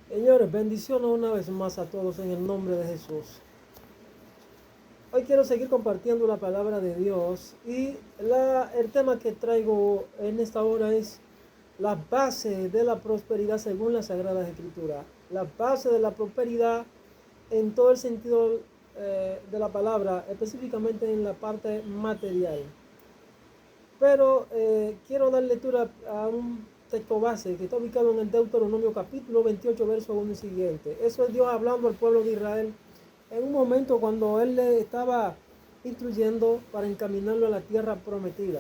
Señores, bendiciones una vez más a todos en el nombre de Jesús. Hoy quiero seguir compartiendo la palabra de Dios y el tema que traigo en esta hora es la base de la prosperidad según las Sagradas Escrituras. La base de la prosperidad en todo el sentido de la palabra, específicamente en la parte material. Pero quiero dar lectura a un texto base que está ubicado en el Deuteronomio capítulo 28, verso 1 y siguiente. Eso es Dios hablando al pueblo de Israel en un momento cuando Él le estaba instruyendo para encaminarlo a la tierra prometida.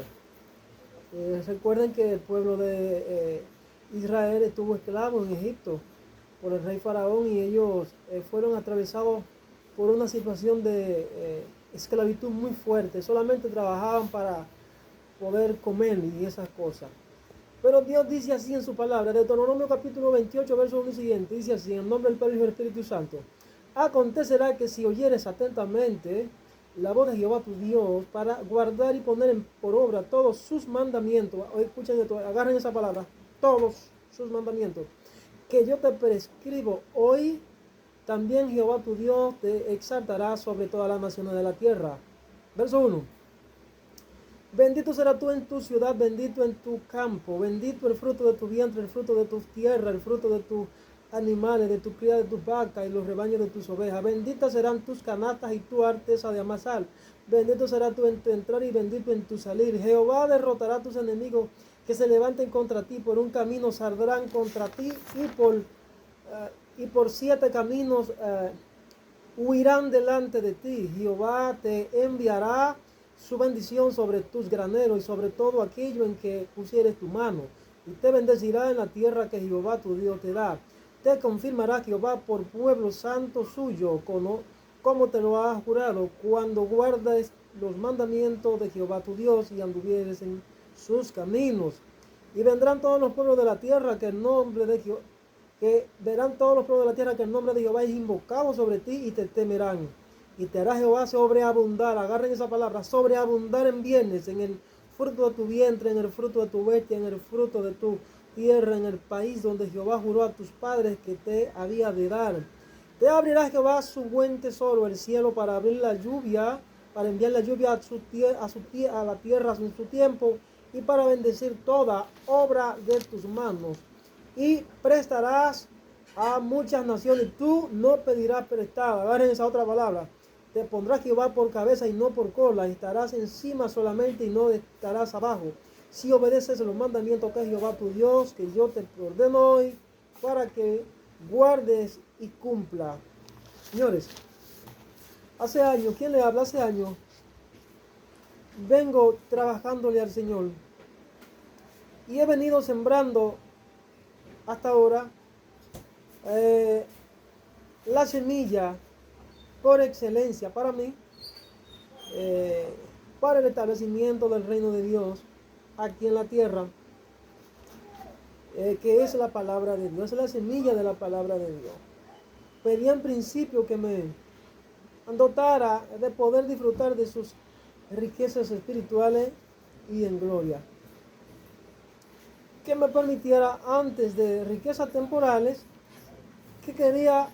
Recuerden que el pueblo de Israel estuvo esclavo en Egipto por el rey Faraón y ellos fueron atravesados por una situación de esclavitud muy fuerte. Solamente trabajaban para poder comer y esas cosas. Pero Dios dice así en su palabra, Deuteronomio capítulo 28, verso 1 y siguiente, dice así, en nombre del Padre y del Espíritu Santo. Acontecerá que si oyeres atentamente la voz de Jehová tu Dios para guardar y poner por obra todos sus mandamientos, escuchen esto, agarren esa palabra, todos sus mandamientos, que yo te prescribo hoy, también Jehová tu Dios te exaltará sobre todas las naciones de la tierra. Verso 1. Bendito serás tú en tu ciudad, bendito en tu campo, bendito el fruto de tu vientre, el fruto de tus tierras, el fruto de tus animales, de tu cría de tus vacas y los rebaños de tus ovejas. Benditas serán tus canastas y tu artesa de amasar. Bendito serás tú en tu entrar y bendito en tu salir. Jehová derrotará a tus enemigos que se levanten contra ti. Por un camino saldrán contra ti y por 7 caminos huirán delante de ti. Jehová te enviará su bendición sobre tus graneros y sobre todo aquello en que pusieres tu mano. Y te bendecirá en la tierra que Jehová tu Dios te da. Te confirmará Jehová por pueblo santo suyo, como te lo ha jurado, cuando guardes los mandamientos de Jehová tu Dios y anduvieres en sus caminos. Y vendrán todos los pueblos de la tierra que verán todos los pueblos de la tierra que el nombre de Jehová es invocado sobre ti y te temerán. Y te hará Jehová sobreabundar, agarren esa palabra, sobreabundar en bienes, en el fruto de tu vientre, en el fruto de tu bestia, en el fruto de tu tierra, en el país donde Jehová juró a tus padres que te había de dar. Te abrirá Jehová su buen tesoro, el cielo, para abrir la lluvia, para enviar la lluvia a la tierra en su tiempo y para bendecir toda obra de tus manos. Y prestarás a muchas naciones. Tú no pedirás prestado. Agarren esa otra palabra. Te pondrás Jehová por cabeza y no por cola. Estarás encima solamente y no estarás abajo. Si obedeces los mandamientos que es Jehová tu Dios, que yo te ordeno hoy, para que guardes y cumpla. Señores, hace años, ¿quién le habla? Hace años vengo trabajándole al Señor y he venido sembrando hasta ahora la semilla por excelencia para mí, para el establecimiento del reino de Dios aquí en la tierra, que es la palabra de Dios, es la semilla de la palabra de Dios. Pedí en principio que me dotara de poder disfrutar de sus riquezas espirituales y en gloria. Que me permitiera, antes de riquezas temporales, que quería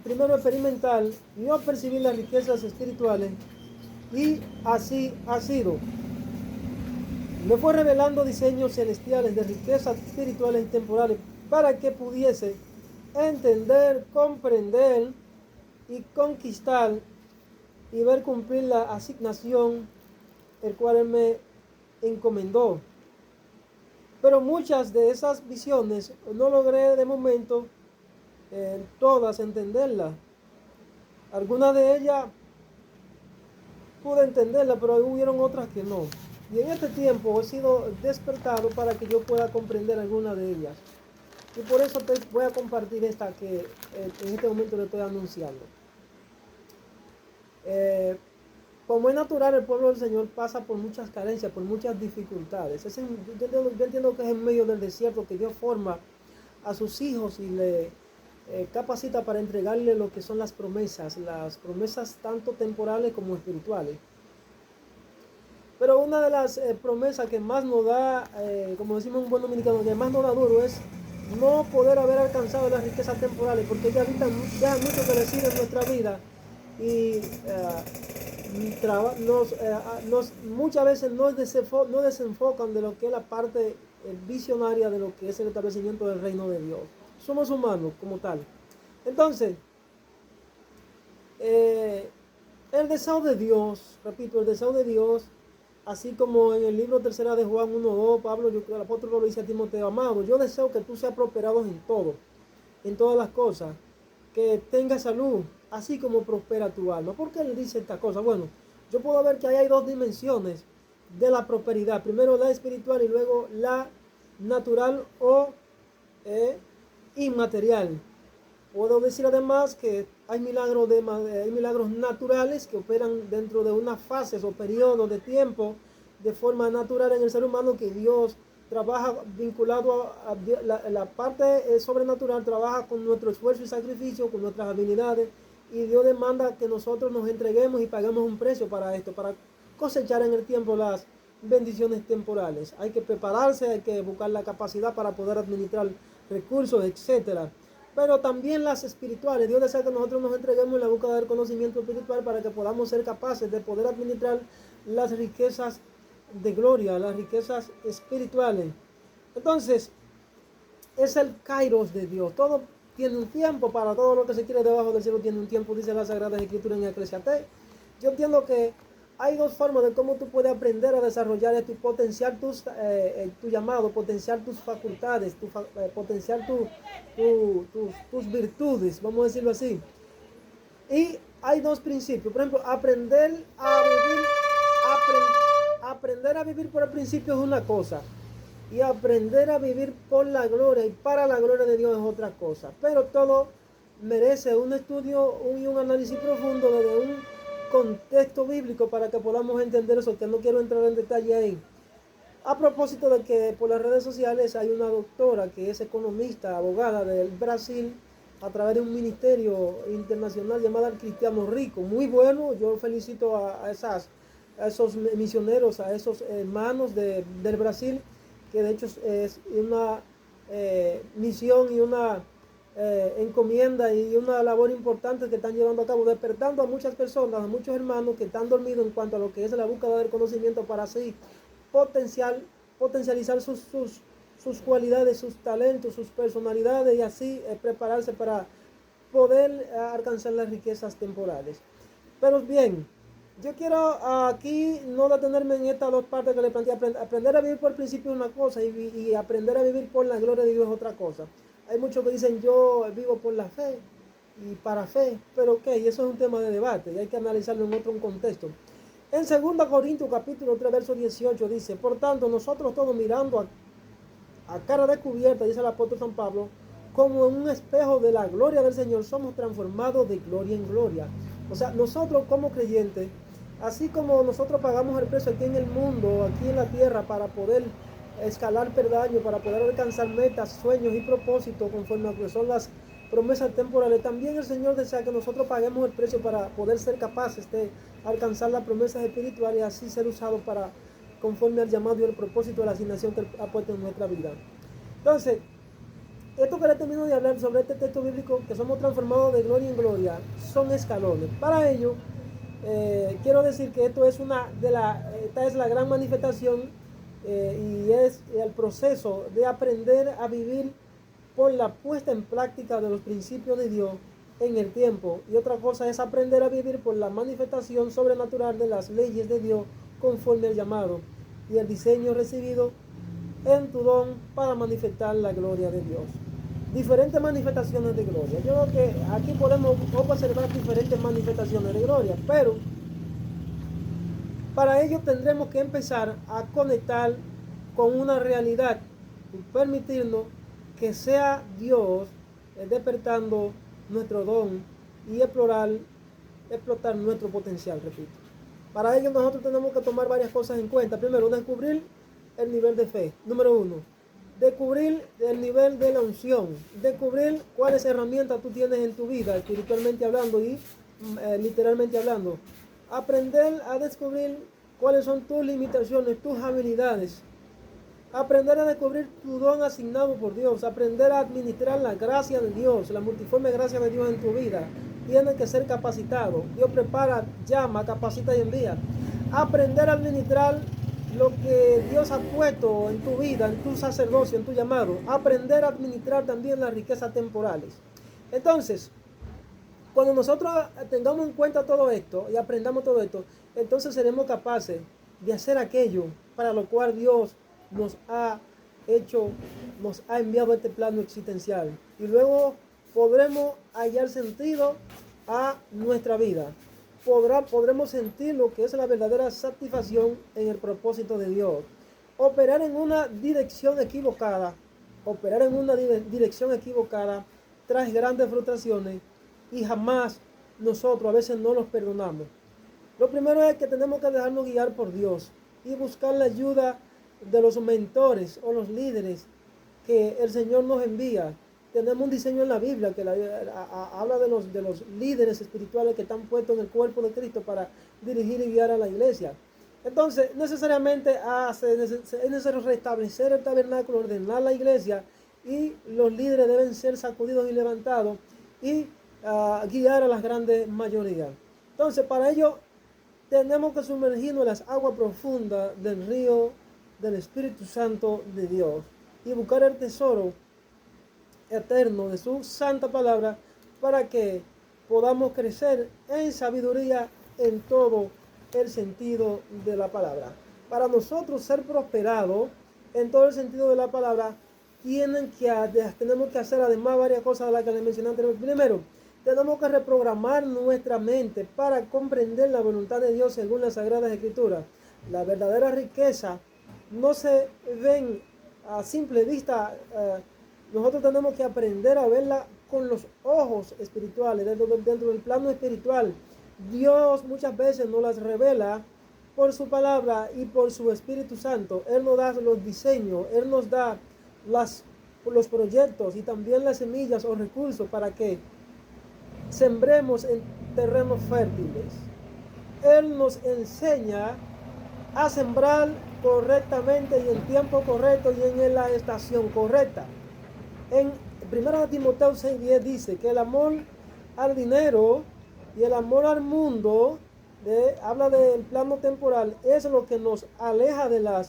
primero experimentar y no percibir las riquezas espirituales, y así ha sido. Me fue revelando diseños celestiales de riquezas espirituales y temporales para que pudiese entender, comprender y conquistar y ver cumplir la asignación el cual Él me encomendó. Pero muchas de esas visiones no logré de momento todas entenderlas. Algunas de ellas pude entenderlas, pero hubieron otras que no. Y en este tiempo he sido despertado para que yo pueda comprender algunas de ellas. Y por eso te voy a compartir esta que en este momento le estoy anunciando. Como es natural, el pueblo del Señor pasa por muchas carencias, por muchas dificultades. Yo entiendo que es en medio del desierto que Dios forma a sus hijos y le capacita para entregarle lo que son las promesas tanto temporales como espirituales. Pero una de las promesas que más nos da, como decimos en buen dominicano, que más nos da duro es no poder haber alcanzado las riquezas temporales, porque ellas dejan mucho que decir en nuestra vida y muchas veces nos desenfocan de lo que es la parte visionaria de lo que es el establecimiento del reino de Dios. Somos humanos como tal. Entonces, el deseo de Dios, repito, el deseo de Dios, así como en el libro tercera de Juan 1:2, el apóstol Pablo dice a Timoteo: amado, yo deseo que tú seas prosperado en todo, en todas las cosas, que tengas salud, así como prospera tu alma. ¿Por qué él dice esta cosa? Bueno, yo puedo ver que ahí hay dos dimensiones de la prosperidad. Primero la espiritual y luego la natural o inmaterial. Puedo decir además que hay milagros naturales que operan dentro de unas fases o periodos de tiempo de forma natural en el ser humano, que Dios trabaja vinculado a la parte sobrenatural, trabaja con nuestro esfuerzo y sacrificio, con nuestras habilidades, y Dios demanda que nosotros nos entreguemos y paguemos un precio para esto, para cosechar en el tiempo las bendiciones temporales. Hay que prepararse, hay que buscar la capacidad para poder administrar recursos, etcétera. Pero también las espirituales. Dios desea que nosotros nos entreguemos en la búsqueda del conocimiento espiritual para que podamos ser capaces de poder administrar las riquezas de gloria, las riquezas espirituales. Entonces, es el kairos de Dios. Todo tiene un tiempo, para todo lo que se quiere debajo del cielo tiene un tiempo, dice la Sagrada Escritura en Eclesiastés. Yo entiendo que hay dos formas de cómo tú puedes aprender a desarrollar esto y potenciar tu llamado, potenciar tus facultades, potenciar tus virtudes, vamos a decirlo así. Y hay dos principios. Por ejemplo, aprender a vivir por el principio es una cosa, y aprender a vivir por la gloria y para la gloria de Dios es otra cosa. Pero todo merece un estudio y un análisis profundo desde un contexto bíblico para que podamos entender eso, que no quiero entrar en detalle ahí. A propósito de que por las redes sociales hay una doctora que es economista, abogada del Brasil, a través de un ministerio internacional llamado Cristiano Rico. Muy bueno, yo felicito a esos misioneros, a esos hermanos del Brasil, que de hecho es una misión y una encomienda y una labor importante que están llevando a cabo, despertando a muchas personas, a muchos hermanos que están dormidos en cuanto a lo que es la búsqueda del conocimiento, para así potencializar sus cualidades, sus talentos, sus personalidades, y así prepararse para poder alcanzar las riquezas temporales. Pero bien, yo quiero aquí no detenerme en estas dos partes que le planteé. Aprender a vivir por el principio es una cosa, y aprender a vivir por la gloria de Dios es otra cosa. Hay muchos que dicen: yo vivo por la fe y para fe, pero ok, eso es un tema de debate y hay que analizarlo en otro contexto. En 2 Corintios capítulo 3 verso 18 dice: por tanto, nosotros todos mirando a cara descubierta, dice el apóstol San Pablo, como en un espejo de la gloria del Señor, somos transformados de gloria en gloria. O sea, nosotros como creyentes, así como nosotros pagamos el precio aquí en el mundo, aquí en la tierra, para poder escalar peldaños, para poder alcanzar metas, sueños y propósitos conforme a lo que son las promesas temporales, también el Señor desea que nosotros paguemos el precio para poder ser capaces de alcanzar las promesas espirituales y así ser usados para conforme al llamado y el propósito de la asignación que Él ha puesto en nuestra vida. Entonces, esto que le termino de hablar sobre este texto bíblico, que somos transformados de gloria en gloria, son escalones. Para ello, quiero decir que esta es la gran manifestación y es el proceso de aprender a vivir por la puesta en práctica de los principios de Dios en el tiempo. Y otra cosa es aprender a vivir por la manifestación sobrenatural de las leyes de Dios conforme al llamado y el diseño recibido en tu don para manifestar la gloria de Dios. Diferentes manifestaciones de gloria. Yo creo que aquí podemos observar diferentes manifestaciones de gloria, pero para ello tendremos que empezar a conectar con una realidad y permitirnos que sea Dios despertando nuestro don y explotar nuestro potencial, repito. Para ello nosotros tenemos que tomar varias cosas en cuenta. Primero, descubrir el nivel de fe. Número 1. Descubrir el nivel de la unción. Descubrir cuáles herramientas tú tienes en tu vida, espiritualmente hablando y literalmente hablando. Aprender a descubrir cuáles son tus limitaciones, tus habilidades. Aprender a descubrir tu don asignado por Dios, aprender a administrar la gracia de Dios, la multiforme gracia de Dios en tu vida. Tienes que ser capacitado. Dios prepara, llama, capacita y envía. Aprender a administrar lo que Dios ha puesto en tu vida, en tu sacerdocio, en tu llamado. Aprender a administrar también las riquezas temporales. Entonces, cuando nosotros tengamos en cuenta todo esto y aprendamos todo esto, entonces seremos capaces de hacer aquello para lo cual Dios nos ha hecho, nos ha enviado a este plano existencial. Y luego podremos hallar sentido a nuestra vida. Podremos sentir lo que es la verdadera satisfacción en el propósito de Dios. Operar en una dirección equivocada, trae grandes frustraciones y jamás nosotros a veces no nos perdonamos. Lo primero es que tenemos que dejarnos guiar por Dios y buscar la ayuda de los mentores o los líderes que el Señor nos envía. Tenemos un diseño en la Biblia que habla de los líderes espirituales que están puestos en el cuerpo de Cristo para dirigir y guiar a la iglesia. Entonces, necesariamente es necesario restablecer el tabernáculo, ordenar la iglesia, y los líderes deben ser sacudidos y levantados y guiar a las grandes mayorías. Entonces, para ello tenemos que sumergirnos en las aguas profundas del río del Espíritu Santo de Dios y buscar el tesoro eterno de su santa palabra para que podamos crecer en sabiduría en todo el sentido de la palabra. Para nosotros ser prosperados en todo el sentido de la palabra, tenemos que hacer además varias cosas de las que les mencioné anteriormente. Primero, tenemos que reprogramar nuestra mente para comprender la voluntad de Dios según las Sagradas Escrituras. La verdadera riqueza no se ven a simple vista. Nosotros tenemos que aprender a verla con los ojos espirituales, dentro del plano espiritual. Dios muchas veces nos las revela por su palabra y por su Espíritu Santo. Él nos da los diseños, Él nos da los proyectos y también las semillas o recursos para que sembremos en terrenos fértiles. Él nos enseña a sembrar correctamente y en tiempo correcto y en la estación correcta. En 1 Timoteo 6:10 dice que el amor al dinero y el amor al mundo, habla del plano temporal, es lo que nos aleja de la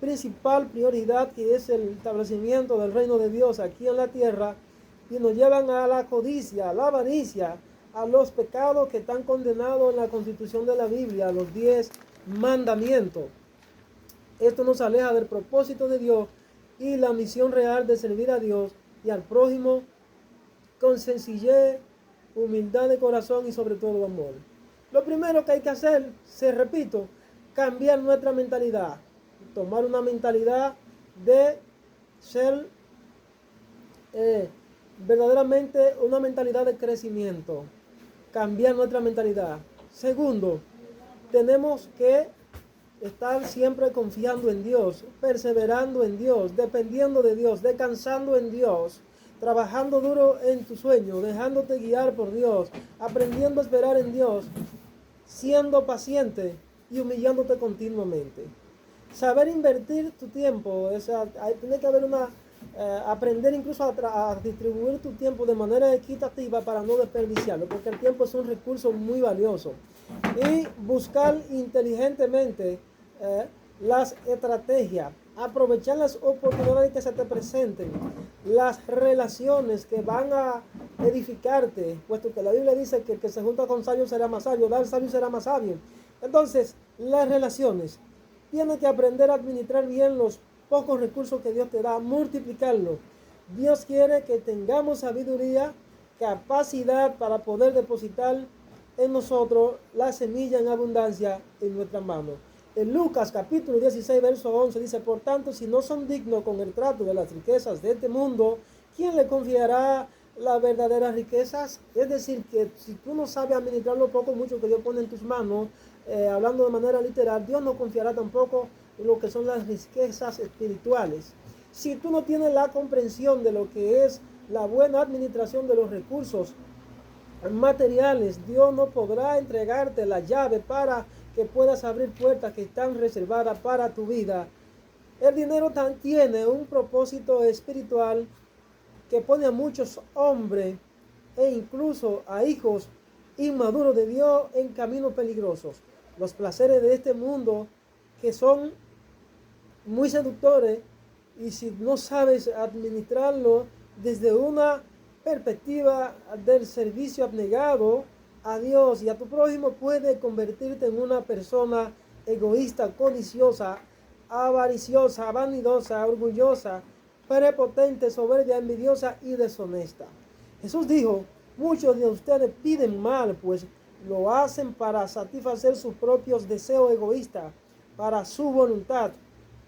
principal prioridad, que es el establecimiento del reino de Dios aquí en la tierra, y nos llevan a la codicia, a la avaricia, a los pecados que están condenados en la Constitución de la Biblia, a los 10 mandamientos. Esto nos aleja del propósito de Dios y la misión real de servir a Dios y al prójimo con sencillez, humildad de corazón y sobre todo amor. Lo primero que hay que hacer, repito, cambiar nuestra mentalidad, tomar una mentalidad de ser verdaderamente una mentalidad de crecimiento, cambiar nuestra mentalidad. Segundo, tenemos que estar siempre confiando en Dios, perseverando en Dios, dependiendo de Dios, descansando en Dios, trabajando duro en tu sueño, dejándote guiar por Dios, aprendiendo a esperar en Dios, siendo paciente y humillándote continuamente. Saber invertir tu tiempo, tiene que haber aprender incluso a distribuir tu tiempo de manera equitativa para no desperdiciarlo, porque el tiempo es un recurso muy valioso. Y buscar inteligentemente las estrategias, aprovechar las oportunidades que se te presenten, las relaciones que van a edificarte, puesto que la Biblia dice que el que se junta con sabio será más sabio, dar sabio será más sabio. Entonces, las relaciones, tienes que aprender a administrar bien los pocos recursos que Dios te da, multiplicarlo. Dios quiere que tengamos sabiduría, capacidad para poder depositar en nosotros la semilla en abundancia en nuestras manos. En Lucas capítulo 16, verso 11 dice: por tanto, si no son dignos con el trato de las riquezas de este mundo, ¿quién le confiará las verdaderas riquezas? Es decir, que si tú no sabes administrar lo poco o mucho que Dios pone en tus manos, hablando de manera literal, Dios no confiará tampoco en lo que son las riquezas espirituales. Si tú no tienes la comprensión de lo que es la buena administración de los recursos materiales, Dios no podrá entregarte la llave para que puedas abrir puertas que están reservadas para tu vida El dinero tiene un propósito espiritual que pone a muchos hombres e incluso a hijos inmaduros de Dios en caminos peligrosos. Los placeres de este mundo, que son muy seductores, y si no sabes administrarlo desde una perspectiva del servicio abnegado a Dios y a tu prójimo, puede convertirte en una persona egoísta, codiciosa, avariciosa, vanidosa, orgullosa, prepotente, soberbia, envidiosa y deshonesta. Jesús dijo: muchos de ustedes piden mal, pues lo hacen para satisfacer sus propios deseos egoístas, para su voluntad,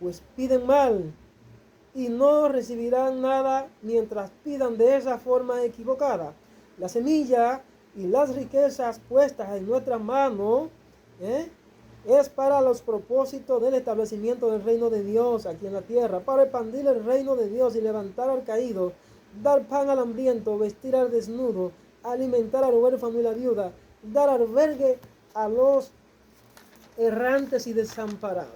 pues piden mal y no recibirán nada mientras pidan de esa forma equivocada. La semilla y las riquezas puestas en nuestra mano es para los propósitos del establecimiento del reino de Dios aquí en la tierra, para expandir el reino de Dios y levantar al caído, dar pan al hambriento, vestir al desnudo, alimentar al huérfano y la viuda, dar albergue a los errantes y desamparados.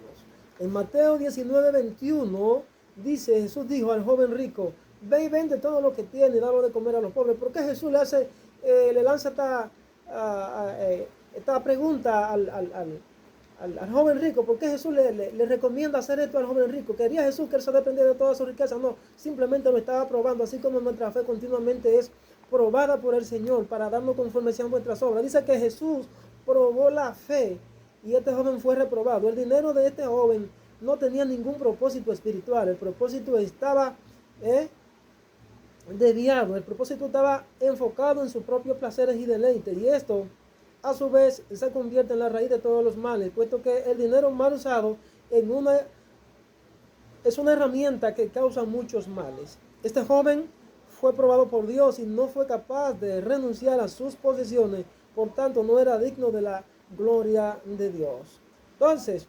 En Mateo 19:21 dice: Jesús dijo al joven rico: ve y vende todo lo que tiene y dalo de comer a los pobres. ¿Por qué Jesús le lanza esta pregunta al joven rico? ¿Por qué Jesús le recomienda hacer esto al joven rico? ¿Quería Jesús que él se dependiera de toda su riqueza? No, simplemente lo estaba probando, así como nuestra fe continuamente es probada por el Señor para darnos conforme sean nuestras obras. Dice que Jesús probó la fe y este joven fue reprobado. El dinero de este joven no tenía ningún propósito espiritual. El propósito estaba desviado. El propósito estaba enfocado en sus propios placeres y deleites. Y esto, a su vez, se convierte en la raíz de todos los males, puesto que el dinero mal usado es una herramienta que causa muchos males. Este joven fue probado por Dios y no fue capaz de renunciar a sus posesiones. Por tanto, no era digno de la gloria de Dios. Entonces,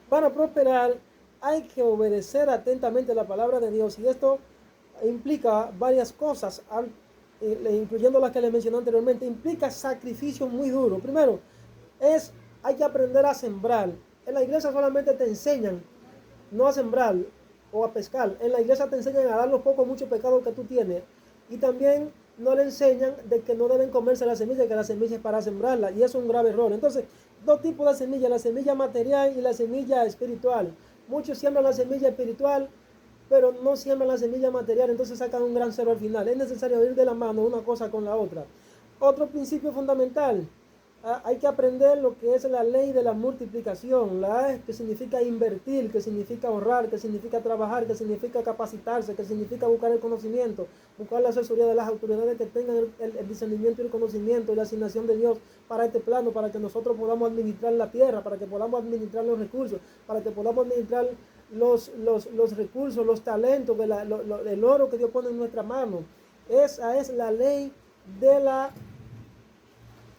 para prosperar hay que obedecer atentamente la palabra de Dios, y esto implica varias cosas, incluyendo las que les mencioné anteriormente. Implica sacrificio muy duro. Primero, hay que aprender a sembrar. En la iglesia solamente te enseñan no a sembrar o a pescar. En la iglesia te enseñan a dar los pocos muchos pecados que tú tienes, y también no le enseñan de que no deben comerse la semilla, que la semilla es para sembrarla, y eso es un grave error. Entonces, dos tipos de semilla: la semilla material y la semilla espiritual. Muchos siembran la semilla espiritual, pero no siembran la semilla material, entonces sacan un gran cero al final. Es necesario ir de la mano una cosa con la otra. Otro principio fundamental: hay que aprender lo que es la ley de la multiplicación, que significa invertir, que significa ahorrar, que significa trabajar, que significa capacitarse, que significa buscar el conocimiento, buscar la asesoría de las autoridades que tengan el discernimiento y el conocimiento y la asignación de Dios para este plano, para que nosotros podamos administrar la tierra, para que podamos administrar los recursos, para que podamos administrar los recursos, los talentos, el oro que Dios pone en nuestra mano. Esa es la ley de la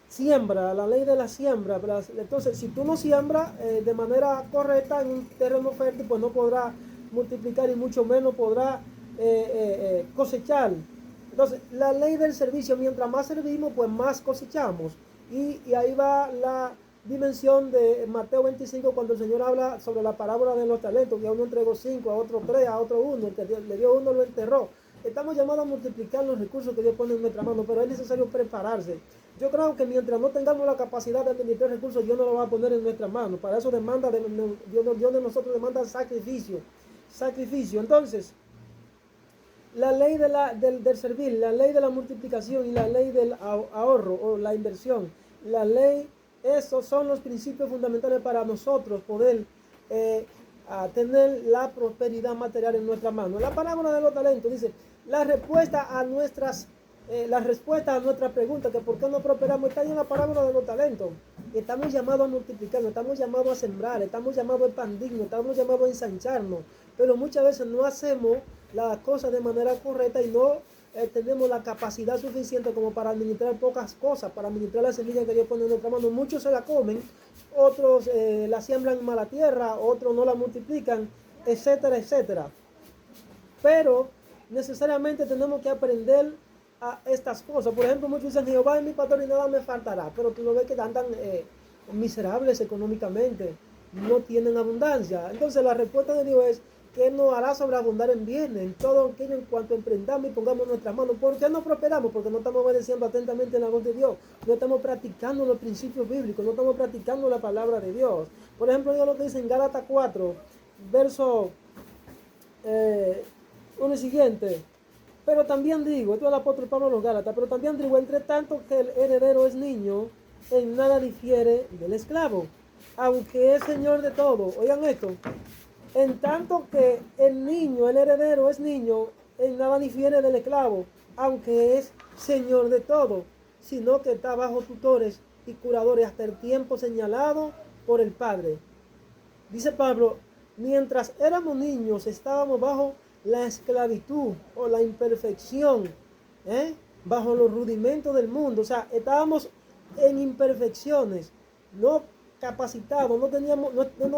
siembra, la ley de la siembra. Entonces, si tú no siembras de manera correcta en un terreno fértil, pues no podrás multiplicar y mucho menos podrás cosechar. Entonces, la ley del servicio: mientras más servimos, pues más cosechamos. Y ahí va la dimensión de Mateo 25, cuando el Señor habla sobre la parábola de los talentos, que a uno entregó 5, a otro 3, a otro 1, el que le dio 1 lo enterró. Estamos llamados a multiplicar los recursos que Dios pone en nuestra mano, pero es necesario prepararse. Yo creo que mientras no tengamos la capacidad de administrar recursos, Dios no lo va a poner en nuestras manos. Para eso Dios de nosotros demanda sacrificio. Entonces, la ley del servir, la ley de la multiplicación y la ley del ahorro o la inversión, esos son los principios fundamentales para nosotros poder tener la prosperidad material en nuestra mano. La parábola de los talentos dice: la respuesta a nuestra pregunta, que por qué no prosperamos, está ahí en la parábola de los talentos. Estamos llamados a multiplicarnos, estamos llamados a sembrar, estamos llamados a expandirnos, estamos llamados a ensancharnos, pero muchas veces no hacemos las cosas de manera correcta y no tenemos la capacidad suficiente como para administrar pocas cosas, para administrar la semilla que Dios pone en nuestra mano. Muchos se la comen, otros la siembran en mala tierra, otros no la multiplican, etcétera, etcétera. Pero necesariamente tenemos que aprender a estas cosas. Por ejemplo, muchos dicen: Jehová es mi pastor y nada me faltará, pero tú lo ves que andan miserables económicamente. no tienen abundancia. Entonces la respuesta de Dios es que Él nos hará sobreabundar en bienes, en todo aquello en cuanto emprendamos y pongamos nuestras manos. ¿Por qué no prosperamos? Porque no estamos obedeciendo atentamente la voz de Dios, no estamos practicando los principios bíblicos, no estamos practicando la palabra de Dios. Por ejemplo, Dios lo que dice en Gálatas 4, verso 1 y siguiente. Pero también digo, esto es el apóstol Pablo a los Gálatas, pero también digo, entre tanto que el heredero es niño, en nada difiere del esclavo, aunque es señor de todo. Oigan esto, en tanto que el niño, el heredero es niño, en nada difiere del esclavo, aunque es señor de todo, sino que está bajo tutores y curadores hasta el tiempo señalado por el Padre. Dice Pablo, mientras éramos niños estábamos bajo la esclavitud o la imperfección, bajo los rudimentos del mundo. O sea, estábamos en imperfecciones, no capacitados, no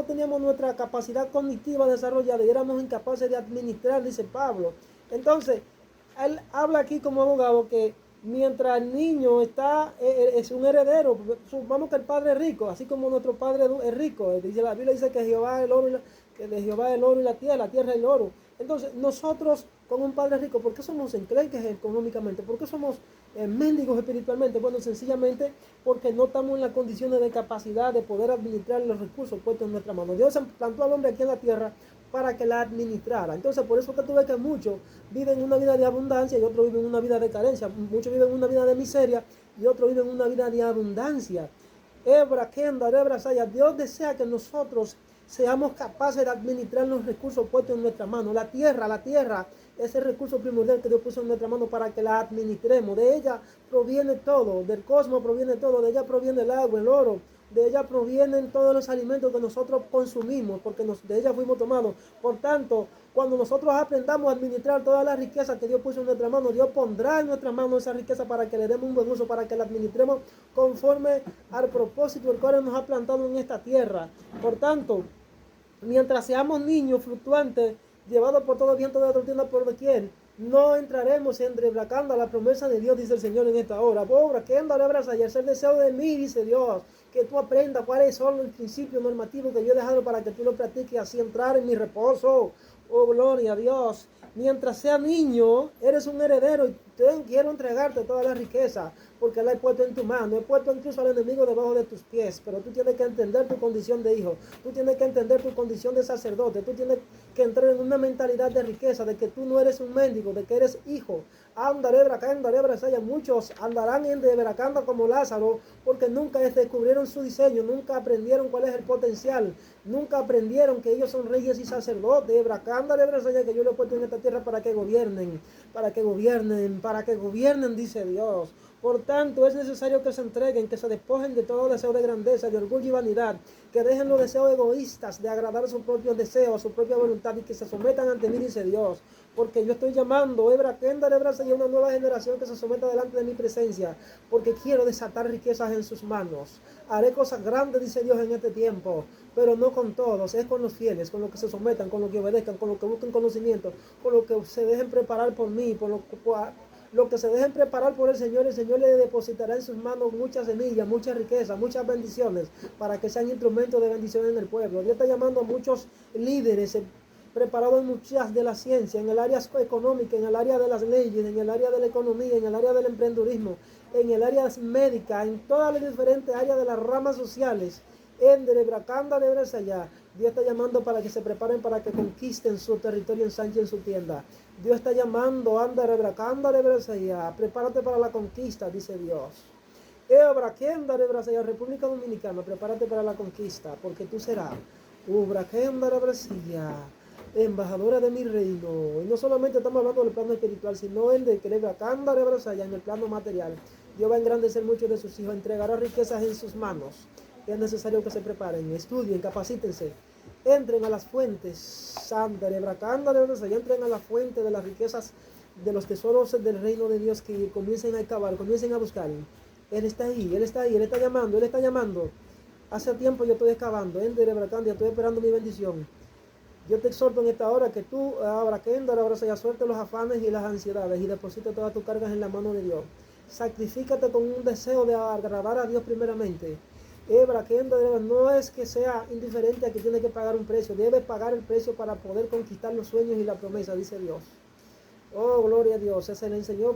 teníamos nuestra capacidad cognitiva desarrollada y éramos incapaces de administrar, dice Pablo. Entonces, él habla aquí como abogado que mientras el niño es un heredero, supongamos que el padre es rico, así como nuestro padre es rico. La Biblia dice que Jehová es el oro que de Jehová es el oro y la tierra es el oro. Entonces, nosotros con un padre rico, ¿por qué somos enclenques económicamente? ¿Por qué somos mendigos espiritualmente? Bueno, sencillamente porque no estamos en las condiciones de capacidad de poder administrar los recursos puestos en nuestra mano. Dios plantó al hombre aquí en la tierra para que la administrara. Entonces, por eso que tú ves que muchos viven una vida de abundancia y otros viven una vida de carencia. Muchos viven una vida de miseria y otros viven una vida de abundancia. Dios desea que nosotros seamos capaces de administrar los recursos puestos en nuestra mano. La tierra es el recurso primordial que Dios puso en nuestra mano para que la administremos. De ella proviene todo, del cosmos proviene todo, de ella proviene el agua, el oro, de ella provienen todos los alimentos que nosotros consumimos, porque de ella fuimos tomados. Por tanto, cuando nosotros aprendamos a administrar toda la riqueza que Dios puso en nuestra mano, Dios pondrá en nuestra mano esa riqueza para que le demos un buen uso, para que la administremos conforme al propósito el cual nos ha plantado en esta tierra. Por tanto, mientras seamos niños fluctuantes, llevados por todo viento de doctrina por doquier, no entraremos en rebracando la promesa de Dios, dice el Señor en esta hora. Obra, que anda y es el deseo de mí, dice Dios, que tú aprendas cuáles son los principios normativos que yo he dejado para que tú lo practiques, así entrar en mi reposo. Oh, gloria a Dios. Mientras sea niño, eres un heredero y quiero entregarte toda la riqueza porque la he puesto en tu mano. He puesto incluso al enemigo debajo de tus pies, pero tú tienes que entender tu condición de hijo. Tú tienes que entender tu condición de sacerdote. Tú tienes que entrar en una mentalidad de riqueza, de que tú no eres un mendigo, de que eres hijo. Muchos andarán en debracanda como Lázaro porque nunca descubrieron su diseño, nunca aprendieron cuál es el potencial, nunca aprendieron que ellos son reyes y sacerdotes. Que yo lo he puesto en esta tierra para que gobiernen, dice Dios. Por tanto, es necesario que se entreguen, que se despojen de todo deseo de grandeza, de orgullo y vanidad, que dejen los deseos egoístas de agradar a sus propios deseos, a su propia voluntad, y que se sometan ante mí, dice Dios. Porque yo estoy llamando a una nueva generación que se someta delante de mi presencia, porque quiero desatar riquezas en sus manos. Haré cosas grandes, dice Dios, en este tiempo, pero no con todos, es con los fieles, con los que se sometan, con los que obedezcan, con los que busquen conocimiento, con los que se dejen preparar por mí, por lo que se dejen preparar por el Señor le depositará en sus manos muchas semillas, muchas riquezas, muchas bendiciones, para que sean instrumentos de bendición en el pueblo. Dios está llamando a muchos líderes preparados en muchas de las ciencias, en el área económica, en el área de las leyes, en el área de la economía, en el área del emprendedurismo, en el área médica, en todas las diferentes áreas de las ramas sociales. Dios está llamando para que se preparen para que conquisten su territorio, ensanchen su tienda. Dios está llamando, prepárate para la conquista, dice Dios. República Dominicana, prepárate para la conquista, porque tú serás embajadora de mi reino. Y no solamente estamos hablando del plano espiritual, sino el de que en el plano material. Dios va a engrandecer muchos de sus hijos, entregará riquezas en sus manos. Es necesario que se preparen, estudien, capacítense, entren a las fuentes, entren a la fuente de las riquezas, de los tesoros del reino de Dios, que comiencen a excavar, comiencen a buscar. Él está ahí, Él está llamando. Hace tiempo yo estoy excavando, yo estoy esperando mi bendición. Yo te exhorto en esta hora que tú, suelte los afanes y las ansiedades y deposite todas tus cargas en la mano de Dios. Sacrifícate con un deseo de agradar a Dios primeramente. No es que sea indiferente a que tiene que pagar un precio, debe pagar el precio para poder conquistar los sueños y la promesa, dice Dios. Oh, gloria a Dios. Se le enseñó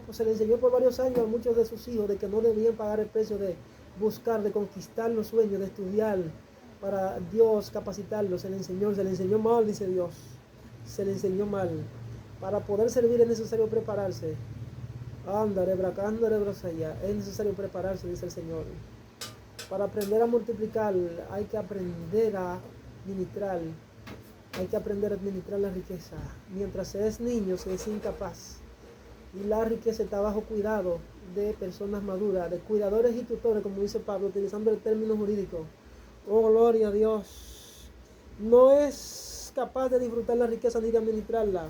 por varios años a muchos de sus hijos de que no debían pagar el precio de buscar, de conquistar los sueños, de estudiar para Dios capacitarlos. Se le enseñó mal, dice Dios. Se le enseñó mal. Para poder servir es necesario prepararse. Es necesario prepararse, dice el Señor. Para aprender a multiplicar hay que aprender a ministrar. Hay que aprender a administrar la riqueza. Mientras se es niño, se es incapaz. Y la riqueza está bajo cuidado de personas maduras, de cuidadores y tutores, como dice Pablo, utilizando el término jurídico. Oh, gloria a Dios. No es capaz de disfrutar la riqueza ni de administrarla.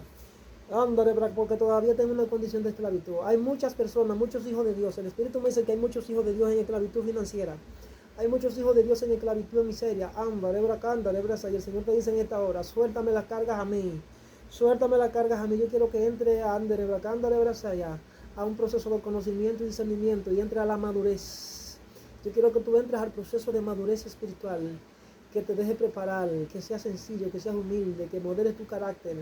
Ándale, porque todavía tengo una condición de esclavitud. Hay muchas personas, muchos hijos de Dios. El Espíritu me dice que hay muchos hijos de Dios en esclavitud financiera. Hay muchos hijos de Dios en esclavitud, en miseria. Ándale, y el Señor te dice en esta hora, suéltame las cargas a mí. Suéltame las cargas a mí. Yo quiero que entre a un proceso de conocimiento y discernimiento y entre a la madurez. Yo quiero que tú entres al proceso de madurez espiritual, que te deje preparar, que seas sencillo, que seas humilde, que modeles tu carácter.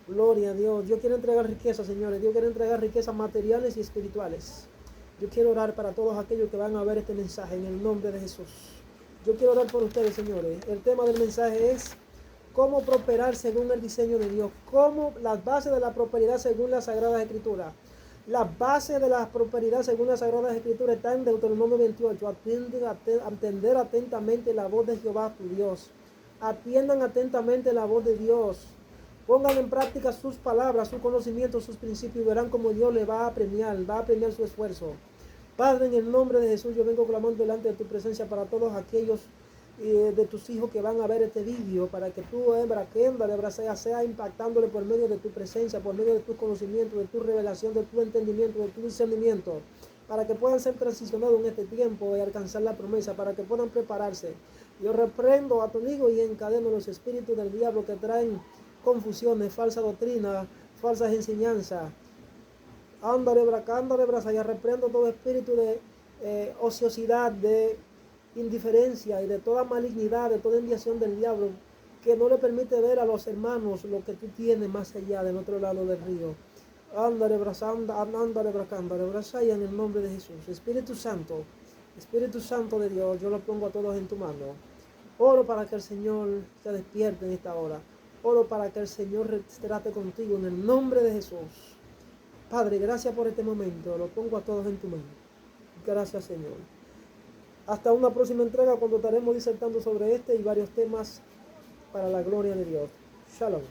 Gloria a Dios. Yo quiero entregar riquezas, señores. Yo quiero entregar riquezas materiales y espirituales. Yo quiero orar para todos aquellos que van a ver este mensaje en el nombre de Jesús. Yo quiero orar por ustedes, señores. El tema del mensaje es cómo prosperar según el diseño de Dios. Cómo las bases de la prosperidad según las Sagradas Escrituras. Las bases de la prosperidad según las Sagradas Escrituras están en Deuteronomio 28. Atender atentamente la voz de Jehová tu Dios. Atiendan atentamente la voz de Dios. Pongan en práctica sus palabras, su conocimiento, sus principios y verán cómo Dios le va a premiar su esfuerzo. Padre, en el nombre de Jesús, yo vengo clamando delante de tu presencia para todos aquellos de tus hijos que van a ver este vídeo, para que tú, sea impactándole por medio de tu presencia, por medio de tu conocimiento, de tu revelación, de tu entendimiento, de tu discernimiento, para que puedan ser transicionados en este tiempo y alcanzar la promesa, para que puedan prepararse. Yo reprendo a tu hijo y encadeno los espíritus del diablo que traen confusiones, falsa doctrina, falsas enseñanzas. Ya reprendo todo espíritu de ociosidad, de indiferencia y de toda malignidad, de toda enviación del diablo que no le permite ver a los hermanos lo que tú tienes más allá del otro lado del río. En el nombre de Jesús. Espíritu Santo de Dios, yo lo pongo a todos en tu mano. Oro para que el Señor se despierte en esta hora. Oro para que el Señor trate contigo en el nombre de Jesús. Padre, gracias por este momento. Lo pongo a todos en tu mano. Gracias, Señor. Hasta una próxima entrega cuando estaremos disertando sobre este y varios temas para la gloria de Dios. Shalom.